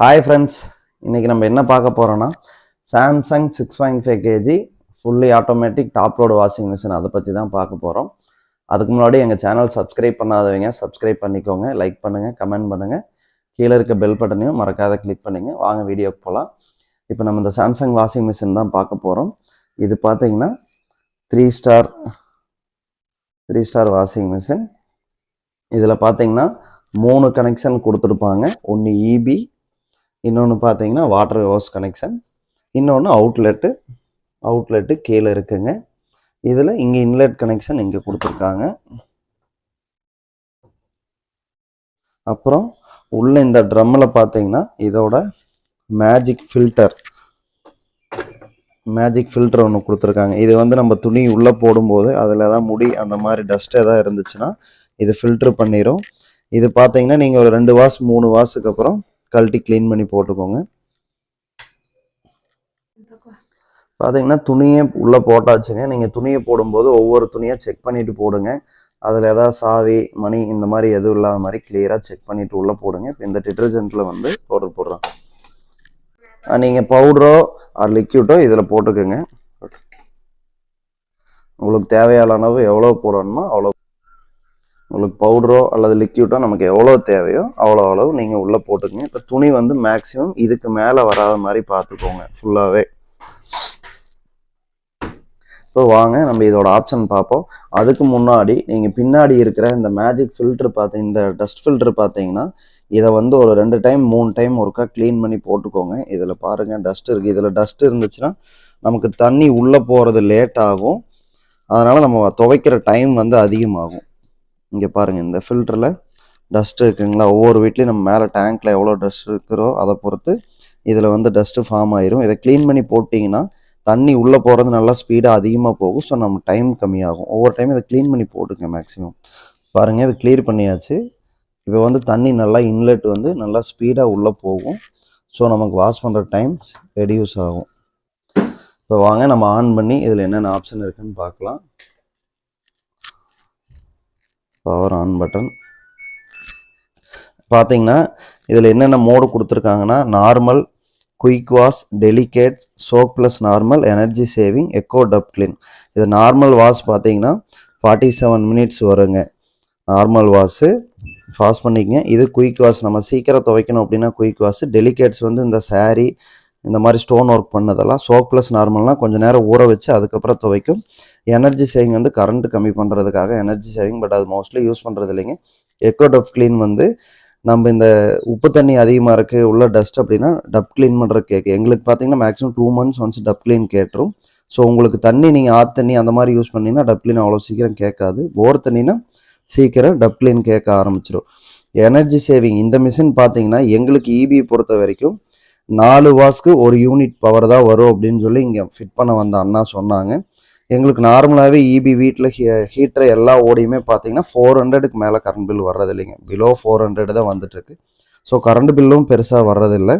Hi friends, இன்றைக்கி நம்ம என்ன பார்க்க போகிறோன்னா Samsung 6.5 kg fully automatic top load washing machine அதை பற்றி தான் பார்க்க போகிறோம். அதுக்கு முன்னாடி எங்கள் சேனல் சப்ஸ்கிரைப் பண்ணாதவங்க சப்ஸ்கிரைப் பண்ணிக்கோங்க, லைக் பண்ணுங்கள், கமெண்ட் பண்ணுங்கள், கீழே இருக்க பெல் பட்டனையும் மறக்காத கிளிக் பண்ணுங்கள். வாங்க வீடியோக்கு போகலாம். இப்போ நம்ம இந்த சாம்சங் வாஷிங் மிஷின் தான் பார்க்க போகிறோம். இது பார்த்தீங்கன்னா 3 ஸ்டார் வாஷிங் மிஷின். இதில் பார்த்தீங்கன்னா 3 கனெக்ஷன் கொடுத்துருப்பாங்க. ஒன்று இபி, இன்னொன்று பார்த்தீங்கன்னா வாட்டர் ஹோஸ் கனெக்ஷன், இன்னொன்று அவுட்லெட்டு கீழே இருக்குங்க. இதில் இங்கே இன்லெட் கனெக்ஷன் இங்கே கொடுத்துருக்காங்க. அப்புறம் உள்ள இந்த ட்ரம்மில் பார்த்தீங்கன்னா இதோட மேஜிக் ஃபில்டர் ஒன்று கொடுத்துருக்காங்க. இது வந்து நம்ம துணி உள்ளே போடும்போது அதில் தான் முடி அந்த மாதிரி டஸ்ட் எதாவது இருந்துச்சுன்னா இது ஃபில்ட்ரு பண்ணிடும். இது பார்த்தீங்கன்னா நீங்கள் ஒரு 2 வாஷ் 3 வாஷுக்கு அப்புறம் கழட்டி க்ளீன் பண்ணி போட்டுக்கோங்க. பார்த்தீங்கன்னா துணியே உள்ளே போட்டாச்சுங்க. நீங்கள் துணியை போடும்போது ஒவ்வொரு துணியாக செக் பண்ணிவிட்டு போடுங்க. அதில் ஏதாவது சாவி மணி இந்த மாதிரி எதுவும் இல்லாத மாதிரி கிளியராக செக் பண்ணிவிட்டு உள்ளே போடுங்க. இப்போ இந்த டிட்டர்ஜென்ட்டில் வந்து பவுடர் போடுறோம். நீங்கள் பவுடரோ ஆர் லிக்யூட்டோ இதில் போட்டுக்கோங்க. உங்களுக்கு தேவையான அளவு எவ்வளோ போடணுமோ அவ்வளோ, உங்களுக்கு பவுடரோ அல்லது லிக்யூட்டோ நமக்கு எவ்வளோ தேவையோ அவ்வளோ அளவு நீங்கள் உள்ளே போட்டுக்கங்க. இப்போ துணி வந்து மேக்ஸிமம் இதுக்கு மேலே வராத மாதிரி பார்த்துக்கோங்க ஃபுல்லாகவே. ஸோ வாங்க நம்ம இதோட ஆப்ஷன் பார்ப்போம். அதுக்கு முன்னாடி நீங்கள் பின்னாடி இருக்கிற இந்த மேஜிக் ஃபில்ட்ரு இந்த டஸ்ட் ஃபில்ட்ரு பார்த்தீங்கன்னா இதை வந்து ஒரு 2 டைம் 3 டைம் ஒருக்கா க்ளீன் பண்ணி போட்டுக்கோங்க. இதில் பாருங்கள் டஸ்ட் இருக்குது. இதில் டஸ்ட் இருந்துச்சுன்னா நமக்கு தண்ணி உள்ளே போகிறது லேட் ஆகும். அதனால் நம்ம துவைக்கிற டைம் வந்து அதிகமாகும். இங்கே பாருங்கள் இந்த ஃபில்டரில் டஸ்ட்டு இருக்குங்களா, ஒவ்வொரு வீட்லேயும் நம்ம மேலே டேங்க்கில் எவ்வளோ டஸ்ட் இருக்கிறோ அதை பொறுத்து இதில் வந்து டஸ்ட்டு ஃபார்ம் ஆயிரும். இதை க்ளீன் பண்ணி போட்டிங்கன்னா தண்ணி உள்ளே போகிறது நல்லா ஸ்பீடாக அதிகமாக போகும். ஸோ நம்ம டைம் கம்மியாகும். ஒவ்வொரு டைம் இதை க்ளீன் பண்ணி போட்டுங்க மேக்ஸிமம். பாருங்கள் இது கிளியர் பண்ணியாச்சு. இப்போ வந்து தண்ணி நல்லா இன்லெட் வந்து நல்லா ஸ்பீடாக உள்ளே போகும். ஸோ நமக்கு வாஷ் பண்ணுற டைம் ரெடியூஸ் ஆகும். இப்போ வாங்க நம்ம ஆன் பண்ணி இதில் என்னென்ன ஆப்ஷன் இருக்குன்னு பார்க்கலாம். பவர் ஆன் பட்டன் பார்த்தீங்கன்னா இதில் என்னென்ன மோடு கொடுத்துருக்காங்கன்னா normal, quick wash, delicate, soak plus normal, energy saving, eco tub clean. இது நார்மல் வாஷ் பார்த்தீங்கன்னா 47 மினிட்ஸ் வருங்க. நார்மல் வாஷு ஃபாஸ்ட் பண்ணிக்கங்க. இது குயிக் வாஷ், நம்ம சீக்கிரம் துவைக்கணும் அப்படின்னா குயிக் வாஷ். டெலிகேட்ஸ் வந்து இந்த சாரீ இந்த மாதிரி ஸ்டோன் ஒர்க் பண்ணதெல்லாம். சோக் ப்ளஸ் நார்மல்னால் கொஞ்சம் நேரம் ஊற வச்சு அதுக்கப்புறம் துவைக்கும். எனர்ஜி சேவிங் வந்து கரண்ட் கம்மி பண்ணுறதுக்காக எனர்ஜி சேவிங், பட் அது மோஸ்ட்லி யூஸ் பண்ணுறது இல்லைங்க. எக்கோ டப் கிளீன் வந்து நம்ம இந்த உப்பு தண்ணி அதிகமாக இருக்குது உள்ள டஸ்ட் அப்படின்னா டப் க்ளீன் பண்ணுற கேட்கு. எங்களுக்கு பார்த்தீங்கன்னா maximum 2 months once tub clean கேட்டுரும். ஸோ உங்களுக்கு தண்ணி நீங்கள் ஆற்று அந்த மாதிரி யூஸ் பண்ணிங்கன்னா டப் க்ளீன் அவ்வளோ சீக்கிரம் கேட்காது. போர் தண்ணினா சீக்கிரம் டப் க்ளீன் கேட்க ஆரம்பிச்சிடும். எனர்ஜி சேவிங் இந்த மிஷின் பார்த்தீங்கன்னா எங்களுக்கு இபி பொறுத்த வரைக்கும் 4 வாஷ்க்கு 1 யூனிட் பவர் தான் வரும் அப்படின்னு சொல்லி இங்கே ஃபிட் பண்ண வந்த அண்ணா சொன்னாங்க. எங்களுக்கு நார்மலாகவே இபி வீட்டில் ஹீட்டர் எல்லா ஓடியுமே பார்த்தீங்கன்னா 400க்கு மேலே கரண்ட் பில் வர்றது இல்லைங்க. பிலோ 400 தான் வந்துட்டுருக்கு. ஸோ கரண்ட் பில்லும் பெருசாக வர்றதில்லை.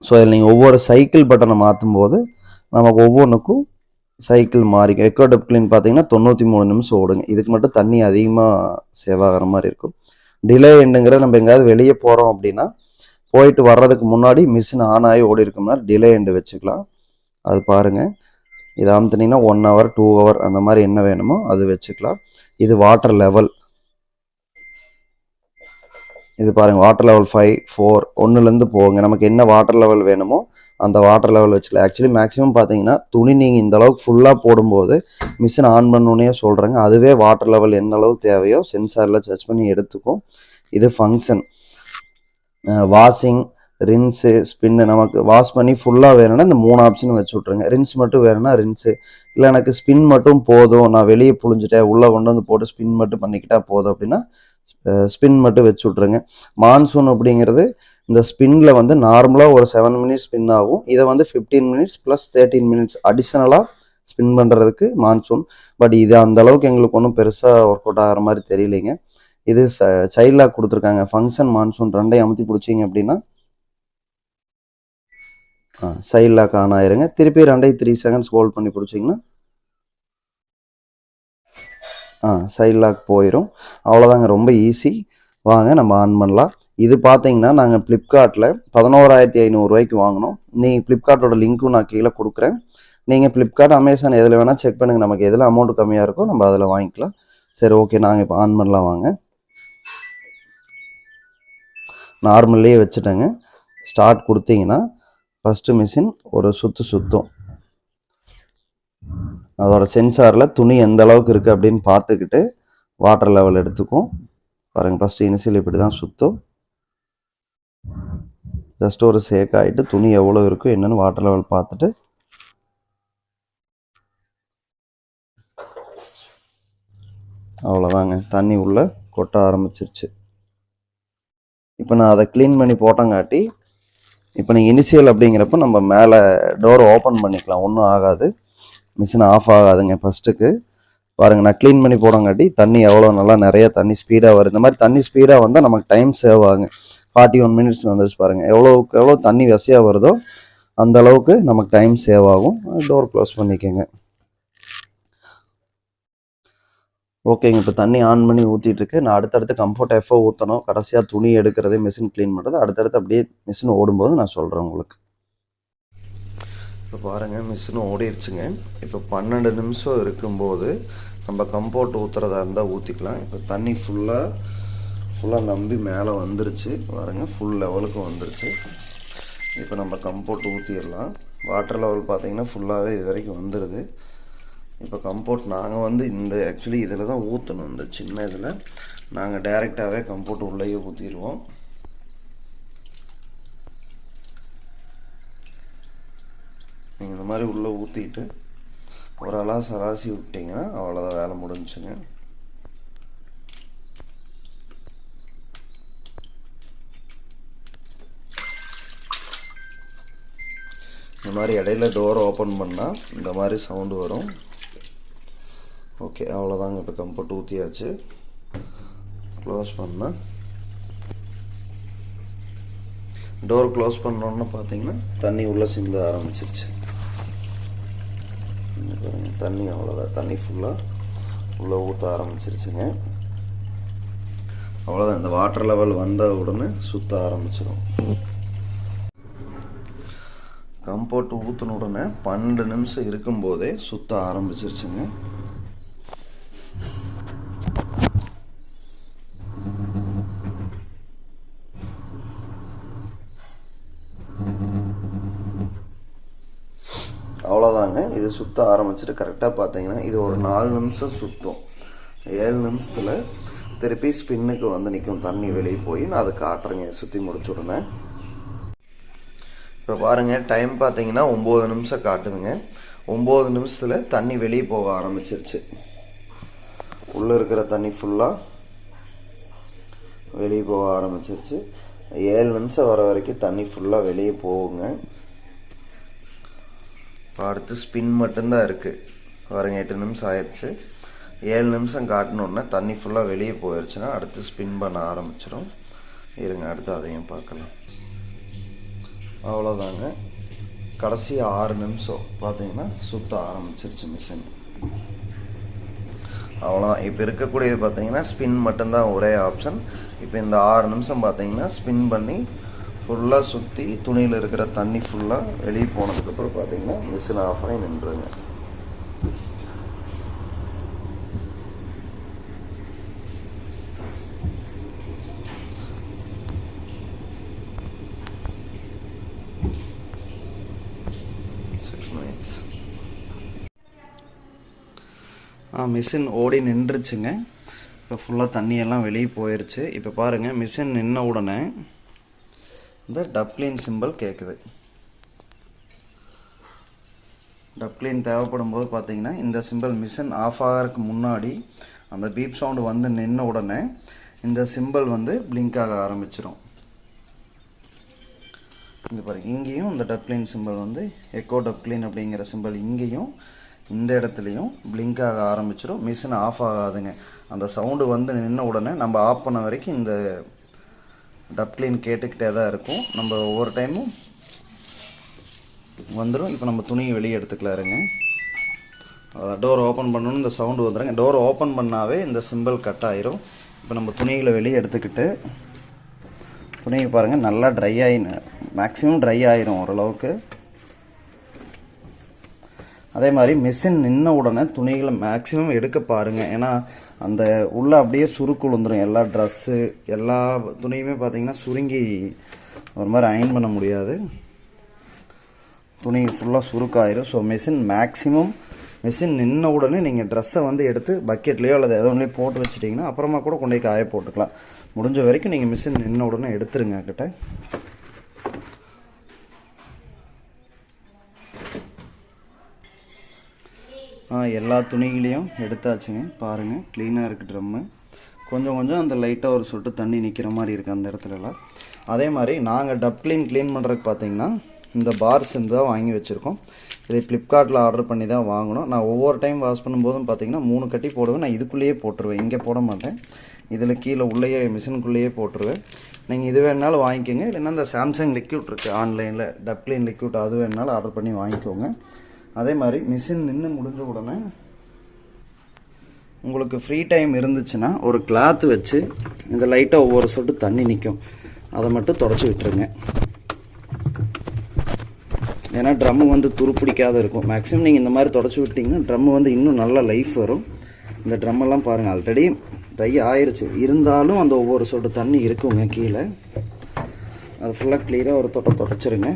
ஸோ இதில் நீங்கள் ஒவ்வொரு சைக்கிள் பட்டனை மாற்றும் போது நமக்கு ஒவ்வொன்றுக்கும் சைக்கிள் மாறிக்கும். எக்கோ டப் கிளீன் பார்த்தீங்கன்னா 93 நிமிஷம் ஓடுங்க. இதுக்கு மட்டும் தண்ணி அதிகமாக சேவ் ஆகிற மாதிரி இருக்கும். டிலே எண்டுங்கிறது நம்ம எங்கேயாவது வெளியே போகிறோம் அப்படின்னா போயிட்டு வர்றதுக்கு முன்னாடி மிஷின் ஆன் ஆகி ஓடி இருக்கும்னா டிலே எண்டு வச்சுக்கலாம். அது பாருங்கள், இது அமுத்துனீங்கன்னா 1 hour 2 hour அந்த மாதிரி என்ன வேணுமோ அது வச்சுக்கலாம். இது வாட்டர் லெவல், இது பாருங்கள் வாட்டர் லெவல் 5 4 1லேருந்து போங்க. நமக்கு என்ன வாட்டர் லெவல் வேணுமோ அந்த வாட்டர் லெவல் வச்சுக்கலாம். ஆக்சுவலி மேக்ஸிமம் பார்த்தீங்கன்னா துணி நீங்கள் இந்த அளவுக்கு ஃபுல்லாக போடும்போது மிஷின் ஆன் பண்ணோன்னே சொல்கிறேங்க, அதுவே வாட்டர் லெவல் என்ன அளவு தேவையோ சென்சாரில் சர்ச் பண்ணி எடுத்துக்கும். இது ஃபங்க்ஷன் வாஷிங், ரின்ஸு, ஸ்பின்னு. நமக்கு வாஷ் பண்ணி ஃபுல்லாக வேணும்னா இந்த 3 ஆப்ஷன் வச்சு விட்ருங்க. ரின்ஸ் மட்டும் வேணும்னா ரின்ஸு, இல்லை எனக்கு ஸ்பின் மட்டும் போதும் நான் வெளியே புழிஞ்சிட்டேன் உள்ளே கொண்டு வந்து போட்டு ஸ்பின் மட்டும் பண்ணிக்கிட்டால் போதும் அப்படின்னா ஸ்பின் மட்டும் வச்சு விட்ருங்க. மான்சூன் அப்படிங்கிறது இந்த ஸ்பின்னில் வந்து நார்மலாக ஒரு 7 minutes ஸ்பின் ஆகும். இதை வந்து 15 minutes + 13 minutes அடிஷ்னலாக ஸ்பின் பண்ணுறதுக்கு மான்சூன். பட் இது அந்தளவுக்கு எங்களுக்கு ஒன்றும் பெருசாக ஒர்க் அவுட் ஆகிற மாதிரி தெரியலைங்க. இது சைல்ட் லாக் கொடுத்துருக்காங்க. ஃபங்க்ஷன், மான்சூன் ரெண்டையும் அமுத்தி பிடிச்சிங்க அப்படின்னா சைல்ட் லாக் ஆன் ஆயிருங்க. திருப்பி 3 seconds ஹோல்ட் பண்ணி பிடிச்சிங்கன்னா சைல்ட் லாக் போயிடும். அவ்வளோதாங்க, ரொம்ப ஈஸி. வாங்க நம்ம ஆன் பண்ணலாம். இது பார்த்தீங்கன்னா நாங்கள் ஃப்ளிப்கார்ட்டில் 11,500 வாங்கினோம். நீங்கள் ஃப்ளிப்கார்ட்டோட லிங்க்கும் நான் கீழே கொடுக்குறேன். நீங்கள் ஃப்ளிப்கார்ட், அமேசான் எதில் வேணால் செக் பண்ணுங்கள். நமக்கு எதில் அமௌண்ட் கம்மியாக இருக்கோ நம்ம அதில் வாங்கிக்கலாம். சரி, ஓகே, நாங்கள் இப்போ ஆன் பண்ணலாம் வாங்க. நார்மல்லையே வச்சுட்டேங்க. ஸ்டார்ட் கொடுத்தீங்கன்னா ஃபஸ்ட்டு மிஷின் ஒரு சுற்றும். அதோட சென்சாரில் துணி எந்த அளவுக்கு இருக்குது அப்படின்னு பார்த்துக்கிட்டு வாட்டர் லெவல் எடுத்துக்கும். பாருங்கள், ஃபஸ்ட்டு இனிஷியல் இப்படி தான் சுற்றும். ஜஸ்ட் ஒரு சேக் ஆகிட்டு துணி எவ்வளோ இருக்கும் என்னென்னு வாட்டர் லெவல் பார்த்துட்டு அவ்வளோதாங்க, தண்ணி உள்ளே கொட்ட ஆரம்பிச்சிருச்சு. இப்போ நான் அதை க்ளீன் பண்ணி போட்டங்காட்டி இப்போ நீங்கள் இனிஷியல் அப்படிங்கிறப்ப நம்ம மேலே டோர் ஓப்பன் பண்ணிக்கலாம், ஒன்றும் ஆகாது, மிஷின் ஆஃப் ஆகாதுங்க. ஃபஸ்ட்டுக்கு பாருங்கள், நான் க்ளீன் பண்ணி போடங்காட்டி தண்ணி எவ்வளோ நல்லா நிறைய தண்ணி ஸ்பீடாக வருது. இந்த மாதிரி தண்ணி ஸ்பீடாக வந்தால் நமக்கு டைம் சேவ் ஆகுங்க. 41 மினிட்ஸ் வந்துருச்சு பாருங்கள். எவ்வளோ தண்ணி வசதியாக வருதோ அந்த அளவுக்கு நமக்கு டைம் சேவ் ஆகும். டோர் க்ளோஸ் பண்ணிக்கோங்க. ஓகேங்க, இப்போ தண்ணி ஆன் பண்ணி ஊற்றிட்டு இருக்கு. நான் அடுத்தடுத்து கம்ஃபர்ட் எஃப்ஓ ஊற்றணும். கடைசியாக துணி எடுக்கிறது, மிஷின் க்ளீன் பண்ணுறது, அடுத்தடுத்து அப்படியே மிஷின் ஓடும்போது நான் சொல்கிறேன் உங்களுக்கு. இப்போ பாருங்கள், மிஷினும் ஓடிடுச்சுங்க. இப்போ 12 நிமிஷம் இருக்கும்போது நம்ம கம்ஃபர்ட் ஊற்றுறதா இருந்தால் ஊற்றிக்கலாம். இப்போ தண்ணி ஃபுல்லாக நம்பி மேலே வந்துருச்சு பாருங்கள், ஃபுல் லெவலுக்கு வந்துருச்சு. இப்போ நம்ம கம்ஃபர்ட் ஊற்றிடலாம். வாட்டர் லெவல் பார்த்திங்கன்னா ஃபுல்லாகவே இது வரைக்கும் வந்துடுது. இப்போ கம்ஃபர்ட் நாங்கள் இந்த ஆக்சுவலி இதில் தான் ஊற்றணும். இந்த சின்ன இதில் நாங்கள் டைரெக்டாகவே கம்ஃபர்ட் உள்ளேயே ஊற்றிடுவோம். நீங்கள் இந்த மாதிரி உள்ளே ஊற்றிட்டு ஒரு அலாசி விட்டிங்கன்னா அவ்வளோதான், வேலை முடிஞ்சுங்க. இந்த மாதிரி இடையில டோர் ஓப்பன் பண்ணால் இந்த மாதிரி சவுண்டு வரும். ஓகே, அவ்வளோதாங்க. இப்போ கம்ஃபர்ட் ஊற்றியாச்சு. க்ளோஸ் பண்ணால் டோர் க்ளோஸ் பண்ணோன்னு பார்த்தீங்கன்னா தண்ணி உள்ளே சிந்த ஆரம்பிச்சிருச்சு. தண்ணி அவ்வளோதான், தண்ணி ஃபுல்லாக உள்ளே ஊற்ற ஆரம்பிச்சிருச்சுங்க. அவ்வளோதான், இந்த வாட்டர் லெவல் வந்த உடனே சுற்ற ஆரம்பிச்சிடும். கம்ஃபர்ட் ஊற்றின உடனே 12 நிமிஷம் இருக்கும்போதே சுற்ற ஆரம்பிச்சிருச்சுங்க. அவ்வளோதாங்க, இது சுற்ற ஆரம்பிச்சுட்டு கரெக்டாக பார்த்தீங்கன்னா இது ஒரு 4 நிமிஷம் சுற்றும். 7 நிமிஷத்தில் திருப்பி ஸ்பின்னுக்கு வந்து நிற்கும், தண்ணி வெளியே போய். நான் அதை காட்டுறேங்க சுற்றி முடிச்ச உடனே. இப்போ பாருங்கள், டைம் பார்த்தீங்கன்னா 9 நிமிஷம் காட்டுதுங்க. 9 நிமிஷத்தில் தண்ணி வெளியே போக ஆரம்பிச்சிருச்சு. உள்ளே இருக்கிற தண்ணி ஃபுல்லாக வெளியே போக ஆரம்பிச்சிருச்சு. 7 நிமிஷம் வர வரைக்கும் தண்ணி ஃபுல்லாக வெளியே போகுங்க. அடுத்து ஸ்பின் மட்டும்தான் இருக்குது பாருங்க. 8 நிமிஷம் ஆயிடுச்சு. 7 நிமிஷம் காட்டினோன்னா தண்ணி ஃபுல்லாக வெளியே போயிடுச்சுன்னா அடுத்து ஸ்பின் பண்ண ஆரம்பிச்சிடும். இருங்க, அடுத்து அதையும் பார்க்கலாம். அவ்வளோதாங்க, கடைசி 6 நிமிஷம் பார்த்தீங்கன்னா சுற்ற ஆரம்பிச்சிருச்சு மிஷின். அவ்வளோதான். இப்போ இருக்கக்கூடியது பார்த்தீங்கன்னா ஸ்பின் மட்டும்தான் ஒரே ஆப்ஷன். இப்போ இந்த 6 நிமிஷம் பார்த்தீங்கன்னா ஸ்பின் பண்ணி ஃபுல்லாக சுற்றி துணியில் இருக்கிற தண்ணி ஃபுல்லாக வெளியே போனதுக்கப்புறம் பார்த்தீங்கன்னா மிஷின் ஆஃப் ஆகி நின்றுங்க. மிஷின் ஓடி நின்றுச்சுங்க. இப்போ ஃபுல்லாக தண்ணியெல்லாம் வெளியே போயிடுச்சு. இப்போ பாருங்கள், மிஷின் நின்ன உடனே இந்த டப்க்ளீன் சிம்பிள் கேட்குது. டப்க்ளீன் தேவைப்படும் போது பார்த்தீங்கன்னா இந்த சிம்பிள் மிஷின் ஆஃப் ஆகிறதுக்கு முன்னாடி அந்த பீப் சவுண்டு வந்து நின்ன உடனே இந்த சிம்பிள் வந்து பிளிங்க் ஆக ஆரம்பிச்சிடும். இங்கே பாருங்கள், இங்கேயும் இந்த டப்க்ளீன் சிம்பிள் வந்து எக்கோ டப்க்ளீன் அப்படிங்கிற சிம்பிள் இங்கேயும் இந்த இடத்துலையும் பிளிங்க் ஆக ஆரம்பிச்சிடும். மிஷின் ஆஃப் ஆகாதுங்க. அந்த சவுண்டு வந்து நின்ன உடனே நம்ம ஆஃப் பண்ண வரைக்கும் இந்த டப்க்ளீன் கேட்டுக்கிட்டே தான் இருக்கும். நம்ம ஒவ்வொரு டைமும் வந்துடும். இப்போ நம்ம துணியை வெளியே எடுத்துக்கலாருங்க. டோர் ஓப்பன் பண்ணணும், இந்த சவுண்டு வந்துடுங்க. டோர் ஓப்பன் பண்ணாவே இந்த சிம்பிள் கட் ஆயிரும். இப்போ நம்ம துணிகளை வெளியே எடுத்துக்கிட்டு துணியை பாருங்கள் நல்லா ட்ரை மேக்ஸிமம் ட்ரை ஆயிரும் ஓரளவுக்கு. அதே மாதிரி மிஷின் நின்ன உடனே துணிகளை மேக்ஸிமம் எடுக்க பாருங்கள். ஏன்னா அந்த உள்ளே அப்படியே சுருக்கு விழுந்துடும். எல்லா ட்ரெஸ்ஸு எல்லா துணியுமே பார்த்தீங்கன்னா சுருங்கி ஒரு மாதிரி அயன் பண்ண முடியாது, துணி ஃபுல்லாக சுருக்காயிரும். ஸோ மேக்ஸிமம் மிஷின் நின்ன உடனே நீங்கள் ட்ரெஸ்ஸை வந்து எடுத்து பக்கெட்லேயோ அல்லது எதோ ஒன்றுலேயோ போட்டு வச்சுட்டிங்கன்னா அப்புறமா கூட கொண்டு போய் காய போட்டுக்கலாம். முடிஞ்ச வரைக்கும் நீங்கள் மிஷின் நின்ன உடனே எடுத்துருங்க கிட்ட. எல்லா துணிகளையும் எடுத்தாச்சுங்க. பாருங்கள் க்ளீனாக இருக்குது ட்ரம்மு. கொஞ்சம் கொஞ்சம் அந்த லைட்டாக ஒரு சொட்டு தண்ணி நிற்கிற மாதிரி இருக்குது அந்த இடத்துலலாம். அதே மாதிரி நாங்கள் டப் க்ளீன் பண்ணுறதுக்கு பார்த்தீங்கன்னா இந்த பார்ஸ் தான் வாங்கி வச்சுருக்கோம். இதை ஃப்ளிப்கார்ட்டில் ஆர்டர் பண்ணி தான் வாங்கணும். நான் ஒவ்வொரு டைம் வாஷ் பண்ணும்போதும் பார்த்தீங்கன்னா 3 கட்டி போடுவேன். நான் இதுக்குள்ளேயே போட்டுருவேன், இங்கே போட மாட்டேன். இதில் கீழே உள்ளேயே மிஷினுக்குள்ளேயே போட்டுருவேன். நீங்கள் இது வேணாலும் வாங்கிக்கோங்க, இல்லைன்னா இந்த சாம்சங் லிக்யூட் இருக்குது ஆன்லைனில், டப் க்ளீன் லிக்யூட், அது வேணாலும் ஆர்டர் பண்ணி வாங்கிக்கோங்க. அதே மாதிரி மிஷின் நின்று முடிஞ்ச உடனே உங்களுக்கு ஃப்ரீ டைம் இருந்துச்சுன்னா ஒரு கிளாத் வச்சு இந்த லைட்டாக ஒவ்வொரு சொட்டு தண்ணி நிற்கும், அதை மட்டும் தொடச்சி விட்டுருங்க. ஏன்னா ட்ரம்மு வந்து துருப்பிடிக்காத இருக்கும். மேக்ஸிமம் நீங்கள் இந்த மாதிரி தொடச்சி விட்டிங்கன்னா ட்ரம்மு வந்து இன்னும் நல்லா லைஃப் வரும். இந்த ட்ரம்மெல்லாம் பாருங்கள் ஆல்ரெடி ட்ரை ஆயிடுச்சு, இருந்தாலும் அந்த ஒவ்வொரு சொட்டு தண்ணி இருக்குங்க கீழே. அது ஃபுல்லாக கிளியராக ஒரு தொடச்சிருங்க.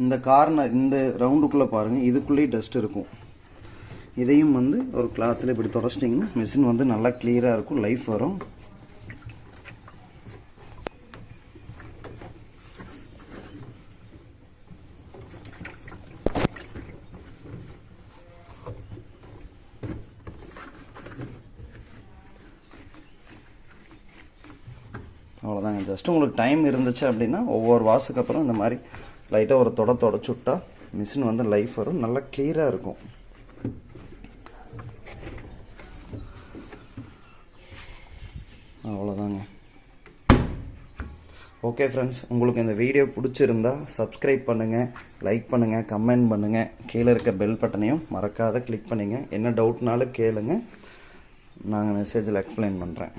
இந்த கார்னர் இந்த ரவுண்டுக்குள்ளே பாருங்கள், இதுக்குள்ளேயே டஸ்ட் இருக்கும். இதையும் வந்து ஒரு கிளாத்தில் இப்படி தொடச்சிட்டிங்கன்னா மிஷின் வந்து நல்லா கிளியராக இருக்கும், லைஃப் வரும். அவ்வளோதாங்க. ஜஸ்ட் உங்களுக்கு டைம் இருந்துச்சு அப்படின்னா ஒவ்வொரு வாஷுக்கு அப்புறம் இந்த மாதிரி லைட்டாக ஒரு தொடச்சி விட்டா மிஷின் வந்து லைஃப் வரும், நல்லா கிளியராக இருக்கும். அவ்வளோதாங்க. ஓகே ஃப்ரெண்ட்ஸ், உங்களுக்கு இந்த வீடியோ பிடிச்சிருந்தா சப்ஸ்கிரைப் பண்ணுங்கள், லைக் பண்ணுங்கள், கமெண்ட் பண்ணுங்கள். கீழே இருக்க பெல் பட்டனையும் மறக்காத கிளிக் பண்ணுங்கள். என்ன டவுட்னாலும் கேளுங்க, நாங்கள் மெசேஜில் எக்ஸ்பிளைன் பண்ணுறேன்.